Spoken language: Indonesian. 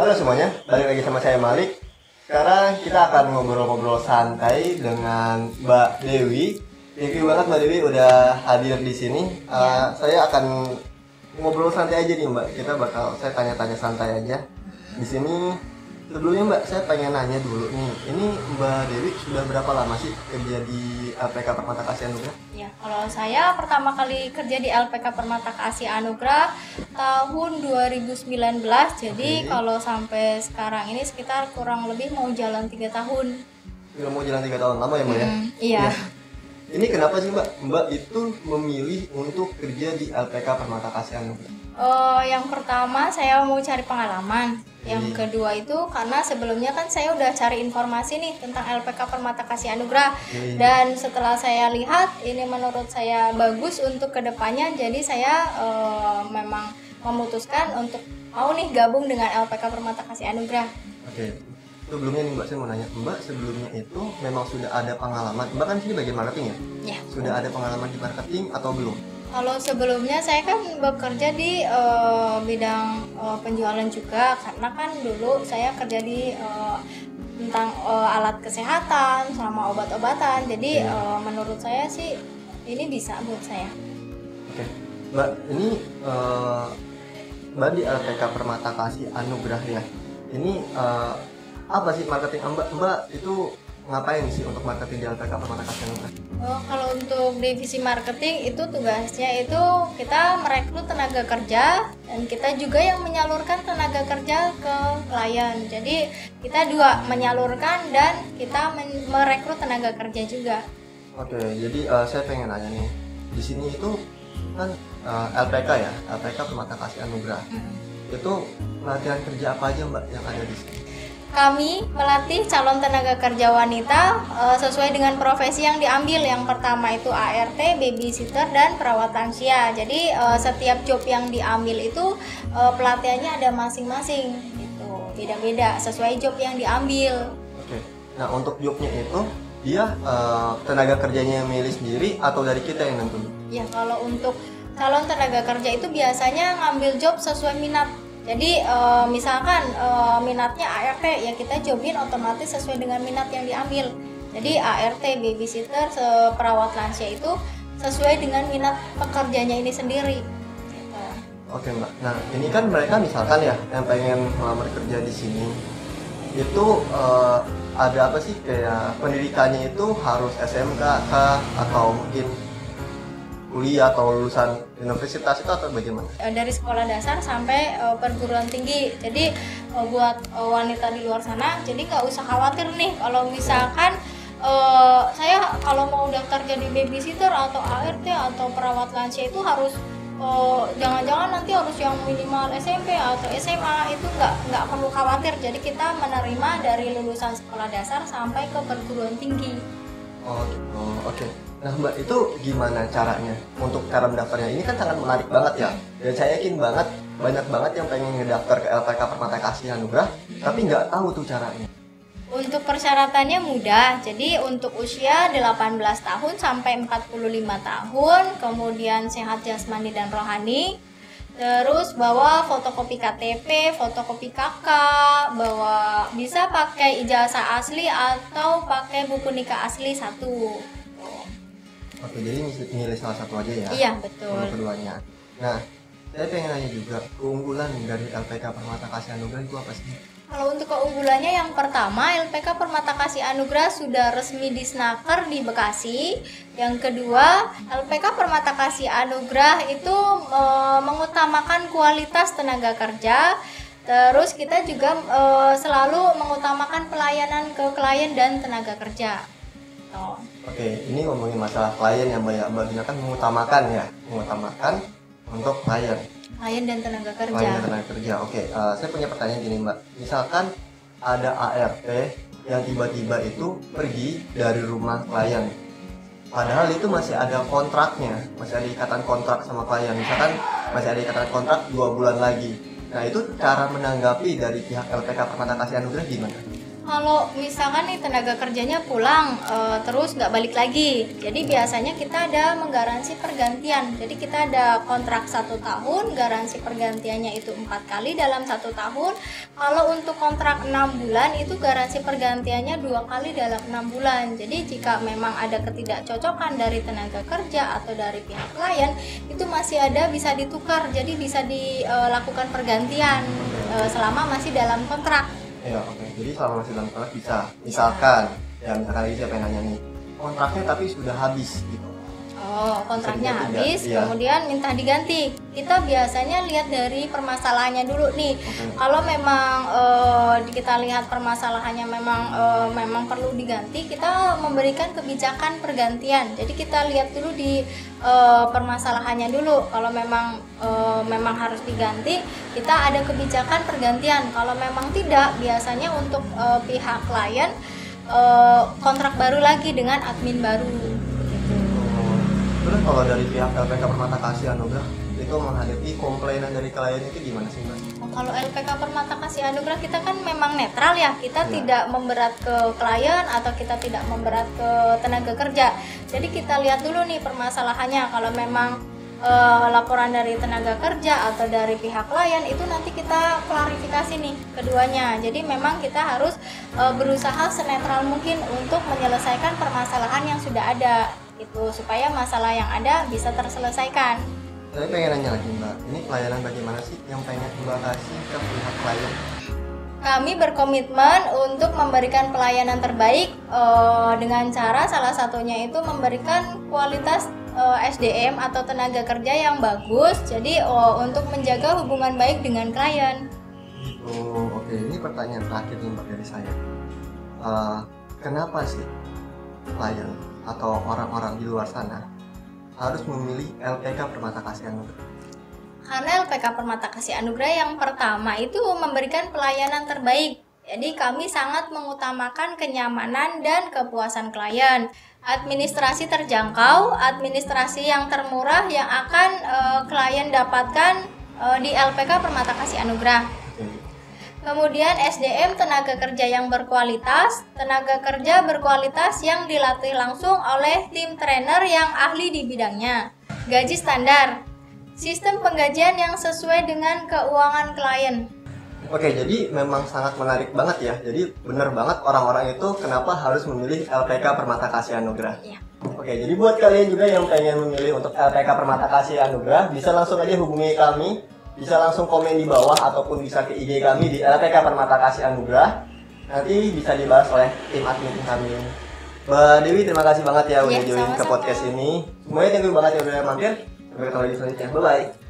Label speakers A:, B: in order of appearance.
A: Halo semuanya, balik lagi sama saya Malik. Sekarang kita akan ngobrol-ngobrol santai dengan Mbak Dewi. Thank you banget Mbak Dewi udah hadir di sini. Saya akan ngobrol santai aja nih Mbak. Saya tanya-tanya santai aja di sini. Sebelumnya Mbak, saya pengen nanya dulu nih. Ini Mbak Dewi sudah berapa lama sih kerja di LPK Permata Kasih Anugrah?
B: Ya, kalau saya pertama kali kerja di LPK Permata Kasih Anugrah tahun 2019. Jadi kalau sampai sekarang ini sekitar kurang lebih mau jalan 3 tahun.
A: Sudah mau jalan 3 tahun, lama ya Mbak ya?
B: Iya.
A: Ini kenapa sih Mbak? Mbak itu memilih untuk kerja di LPK Permata Kasih Anugrah?
B: Yang pertama saya mau cari pengalaman. Yang kedua itu karena sebelumnya kan saya udah cari informasi nih tentang LPK Permata Kasih Anugrah. Dan setelah saya lihat ini menurut saya bagus untuk kedepannya, jadi saya memang memutuskan untuk mau nih gabung dengan LPK Permata Kasih Anugrah.
A: Oke. Sebelumnya nih Mbak, saya mau nanya, Mbak sebelumnya itu memang sudah ada pengalaman, Mbak kan sini bagian marketing ya?
B: Ya.
A: Sudah ada pengalaman di marketing atau belum?
B: Kalau sebelumnya saya kan bekerja di bidang penjualan juga, karena kan dulu saya kerja di tentang alat kesehatan sama obat-obatan. Jadi menurut saya sih ini bisa buat saya.
A: Oke. Mbak, ini Mbak di LPK Permata Kasih Anugrah ya. Ini apa sih marketing Mbak itu ngapain sih untuk marketing di LPK Permata Kasih Anugrah?
B: Kalau untuk divisi marketing itu tugasnya itu kita merekrut tenaga kerja dan kita juga yang menyalurkan tenaga kerja ke klien. Jadi kita dua, menyalurkan dan kita merekrut tenaga kerja juga.
A: Oke, jadi saya pengen nanya nih, di sini itu kan LPK ya, LPK Permata Kasih Anugrah. Itu pelatihan kerja apa aja Mbak yang ada di sini?
B: Kami melatih calon tenaga kerja wanita sesuai dengan profesi yang diambil. Yang pertama itu ART, babysitter, dan perawat lansia. Jadi setiap job yang diambil itu pelatihannya ada masing-masing gitu. Beda-beda sesuai job yang diambil.
A: Oke. Nah, untuk jobnya itu dia tenaga kerjanya yang milih sendiri atau dari kita yang nentuin?
B: Ya, kalau untuk calon tenaga kerja itu biasanya ngambil job sesuai minat. Jadi misalkan minatnya ART, ya kita jobin otomatis sesuai dengan minat yang diambil. Jadi ART, babysitter, perawat lansia itu sesuai dengan minat pekerjanya ini sendiri. Gitu.
A: Oke Mbak. Nah ini kan mereka misalkan ya yang pengen melamar kerja di sini itu ada apa sih, kayak pendidikannya itu harus SMK kah atau mungkin kuliah atau lulusan universitas itu atau bagaimana?
B: Dari sekolah dasar sampai perguruan tinggi. Jadi buat wanita di luar sana, jadi nggak usah khawatir nih kalau misalkan saya kalau mau daftar jadi babysitter atau ART atau perawat lansia itu harus jangan-jangan nanti harus yang minimal SMP atau SMA, itu nggak perlu khawatir. Jadi kita menerima dari lulusan sekolah dasar sampai ke perguruan tinggi.
A: Oke. Nah Mbak, itu gimana caranya untuk cara mendaftarnya? Ini kan sangat menarik banget ya. Dan saya yakin banget banyak banget yang pengen ngedaftar ke LPK Permata Kasih Anugrah tapi nggak tahu tuh caranya.
B: Untuk persyaratannya mudah. Jadi untuk usia 18 tahun sampai 45 tahun, kemudian sehat jasmani dan rohani. Terus bawa fotokopi KTP, fotokopi KK, bawa bisa pakai ijazah asli atau pakai buku nikah asli 1.
A: Oke, jadi milih salah satu aja ya?
B: Iya, betul.
A: Untuk keduanya. Nah, saya pengen nanya juga, keunggulan dari LPK Permata Kasih Anugrah itu apa sih?
B: Kalau untuk keunggulannya, yang pertama, LPK Permata Kasih Anugrah sudah resmi disnaker di Bekasi. Yang kedua, LPK Permata Kasih Anugrah itu mengutamakan kualitas tenaga kerja. Terus kita juga selalu mengutamakan pelayanan ke klien dan tenaga kerja.
A: Oke, ini ngomongin masalah klien yang Mbak Dina kan mengutamakan untuk klien
B: dan tenaga kerja.
A: Klien dan tenaga kerja. Oke, saya punya pertanyaan gini Mbak. Misalkan ada ART yang tiba-tiba itu pergi dari rumah klien, padahal itu masih ada kontraknya, masih ada ikatan kontrak sama klien. Misalkan masih ada ikatan kontrak 2 bulan lagi. Nah itu cara menanggapi dari pihak LPK Permata Kasih Anugrah gimana?
B: Kalau misalkan nih tenaga kerjanya pulang terus nggak balik lagi, jadi biasanya kita ada menggaransi pergantian. Jadi kita ada kontrak 1 tahun, garansi pergantiannya itu 4 kali dalam 1 tahun. Kalau untuk kontrak 6 bulan itu garansi pergantiannya 2 kali dalam 6 bulan. Jadi jika memang ada ketidakcocokan dari tenaga kerja atau dari pihak klien, itu masih ada bisa ditukar. Jadi bisa dilakukan pergantian selama masih dalam kontrak.
A: Ya, oke. Jadi selama masih dalam kontrak bisa. Misalkan lagi siapa yang nanya nih, kontraknya tapi sudah habis gitu.
B: Oh, kontraknya habis,
A: iya.
B: kemudian minta diganti. Kita biasanya lihat dari permasalahannya dulu nih. Kalau memang kita lihat permasalahannya memang perlu diganti, kita memberikan kebijakan pergantian. Jadi kita lihat dulu di permasalahannya dulu. Kalau memang harus diganti, kita ada kebijakan pergantian. Kalau memang tidak, biasanya untuk pihak klien kontrak baru lagi dengan admin baru.
A: Terus kalau dari pihak LPK Permata Kasih Anugrah itu menghadapi komplainan dari klien itu gimana sih Mbak?
B: Kalau LPK Permata Kasih Anugrah kita kan memang netral ya, kita tidak memberat ke klien atau kita tidak memberat ke tenaga kerja. Jadi kita lihat dulu nih permasalahannya. Kalau memang laporan dari tenaga kerja atau dari pihak klien itu nanti kita klarifikasi nih keduanya. Jadi memang kita harus berusaha senetral mungkin untuk menyelesaikan permasalahan yang sudah ada itu supaya masalah yang ada bisa terselesaikan.
A: Saya pengen nanya lagi Mbak, ini pelayanan bagaimana sih yang pengen Mbak kasih ke pihak klien?
B: Kami berkomitmen untuk memberikan pelayanan terbaik dengan cara salah satunya itu memberikan kualitas SDM atau tenaga kerja yang bagus. Jadi untuk menjaga hubungan baik dengan klien.
A: Oh, oke. Ini pertanyaan terakhir nih Mbak dari saya. Kenapa sih klien atau orang-orang di luar sana harus memilih LPK Permata Kasih Anugrah?
B: Karena LPK Permata Kasih Anugrah yang pertama itu memberikan pelayanan terbaik. Jadi kami sangat mengutamakan kenyamanan dan kepuasan klien. Administrasi terjangkau, administrasi yang termurah yang akan klien dapatkan di LPK Permata Kasih Anugrah. Kemudian SDM tenaga kerja yang berkualitas, tenaga kerja berkualitas yang dilatih langsung oleh tim trainer yang ahli di bidangnya. Gaji standar, sistem penggajian yang sesuai dengan keuangan klien.
A: Oke, jadi memang sangat menarik banget ya. Jadi benar banget orang-orang itu kenapa harus memilih LPK Permata Kasih Anugrah.
B: Ya.
A: Oke, jadi buat kalian juga yang pengen memilih untuk LPK Permata Kasih Anugrah, bisa langsung aja hubungi kami. Bisa langsung komen di bawah ataupun bisa ke IG kami di LPK Permata Kasih Anugrah. Nanti bisa dibahas oleh tim admin kami. Mbak Dewi, terima kasih banget ya udah join ke podcast ini. Semuanya thank you banget ya udah mampir. Sampai ketemu lagi selanjutnya. Bye-bye.